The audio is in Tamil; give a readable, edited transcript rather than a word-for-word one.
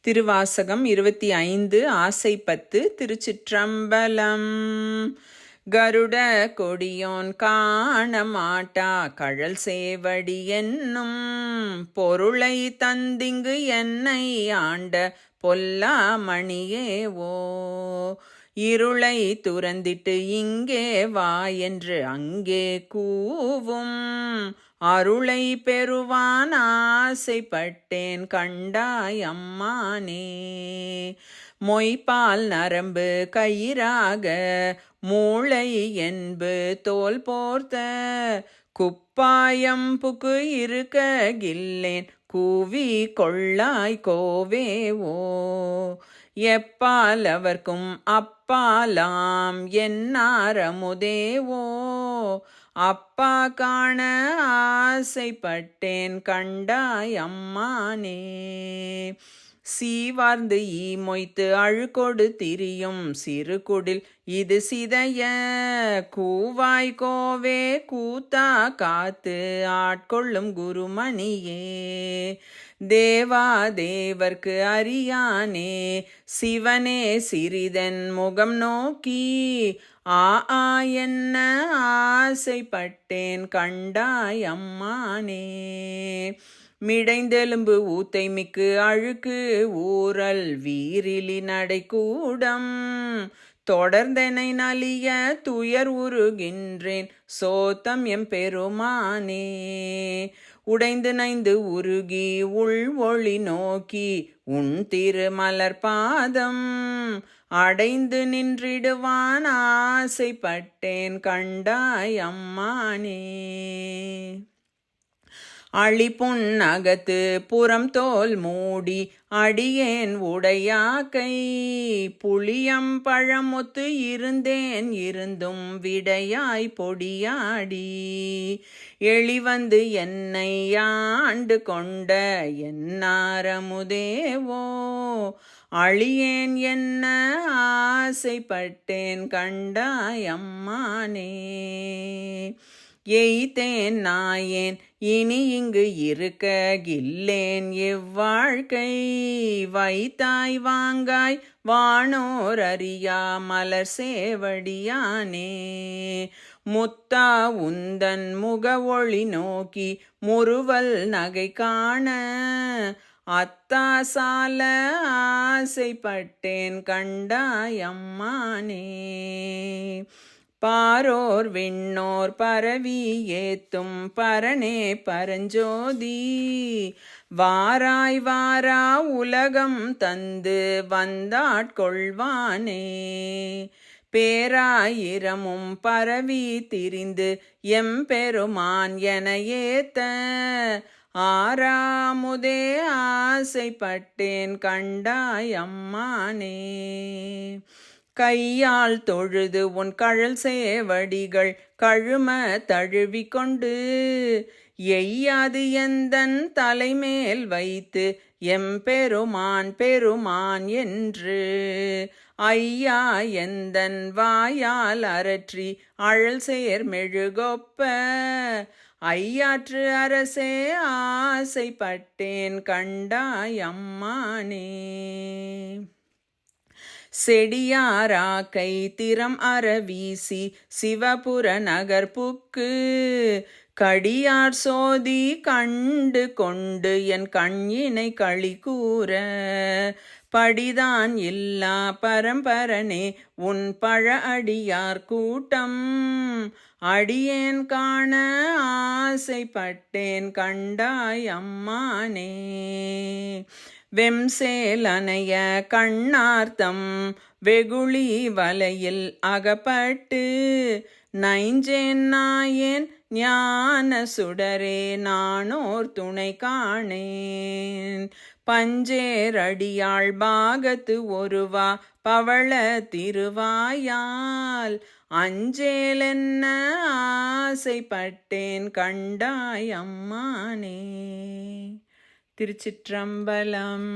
திருவாசகம் 25 ஆசை 10 திருச்சிற்றம்பலம். கருட கொடியோன் காண மாட்டா கழல் சேவடி என்னும் பொருளை தந்திங்கு என்னை ஆண்ட பொல்லா மணியேவோ, இருளை துறந்திட்டு இங்கே வா என்று அங்கே கூவும் அருளை பெறுவான் ஆசைப்பட்டேன் கண்டாய் அம்மானே. மொய்பால் நரம்பு கயிறாக மூளை என்பு தோல் போர்த்த குப்பாயம் புக்கு இருக்க கில்லேன் கூவி கொள்ளாய் கோவேவோ, எப்பால் அவர்க்கும் அப்பாலாம் என்னாரமுதேவோ, அப்பா காண ஆசைப்பட்டேன் கண்டாய் அம்மானே. சீவார்ந்து மொய்த்து அழுகொடு திரியும் சிறுகுடில் இது சிதைய கூவாய் கோவே கூத்தா காத்து ஆட்கொள்ளும் குருமணியே. தேவா தேவர்க்கு அறியானே சிவனே சிறிதன் முகம் நோக்கி ஆ என்ன ஆசைப்பட்டேன் கண்டாய் அம்மானே. மிடைந்தெலும்பு ஊத்தை மிக்கு அழுக்கு ஊரல் வீரிலி நடைக்கூடம் தொடர்ந்தனை நலிய துயர் உருகின்றேன் சோத்தம் எம்பெருமானே. உடைந்து நைந்து உருகி உள் ஒளி நோக்கி உன் திருமலர் பாதம் அடைந்து நின்றிடுவான் ஆசைப்பட்டேன் கண்டாய் அம்மானே. அழிப்புண் அகத்து புறம் தோல் மூடி அடியேன் உடையாக்கை புளியம் பழமொத்து இருந்தேன் இருந்தும் விடையாய் பொடியாடி எளிவந்து என்னை ஆண்டு கொண்ட என்னாரமுதேவோ, அழியேன் என்ன ஆசைப்பட்டேன் கண்டாய் அம்மானே. எய்தேன் நாயேன் இனி இங்கு இருக்க கில்லேன் எவ்வாழ்க்கை, வைத்தாய் வாங்காய் வானோர் அறியா மலர் சேவடியானே. முத்தா உந்தன் முக ஒளி நோக்கி முறுவல் நகை காண அத்தா சால ஆசைப்பட்டேன் கண்டாய் அம்மானே. பாரோர் விண்ணோர் பரவி ஏத்தும் பரனே பரஞ்சோதி, வாராய் வாரா உலகம் தந்து வந்தாட்கொள்வானே. பேராயிரமும் பரவி திரிந்து எம்பெருமான் என ஏத்த ஆறாமுதே ஆசைப்பட்டேன் கண்டாய் அம்மானே. கையால் தொழுது உன் கழல் சேவடிகள் கழும தழுவி கொண்டு எய்யாது எந்தன் தலைமேல் வைத்து எம்பெருமான் பெருமான் என்று ஐயா எந்தன் வாயால் அரற்றி அழல் சேர் மெழுகொப்ப ஐயாற்று அரசே ஆசைப்பட்டேன் கண்டாய் அம்மானே. செடியாராக்கை திறம் அறவீசி சிவபுர நகர் புக்கு கடியார் சோதி கண்டு கொண்டு என் கண்ணினை களி கூற படிதான் இல்லா பரம்பரனே உன் பழ அடியார் கூட்டம் அடியேன் காண ஆசைப்பட்டேன் கண்டாய் அம்மானே. வெம்சேலனைய கண்ணார்த்தம் வெகுளி வலையில் அகப்பட்டு நைஞ்சேன் நாயேன் ஞான சுடரே நானோர் துணை காணேன். பஞ்சேரடியாள் பாகத்து ஒருவா பவள திருவாயால் அஞ்சேலென்ன ஆசைப்பட்டேன் கண்டாய் அம்மானே. திருச்சிற்றம்பலம்.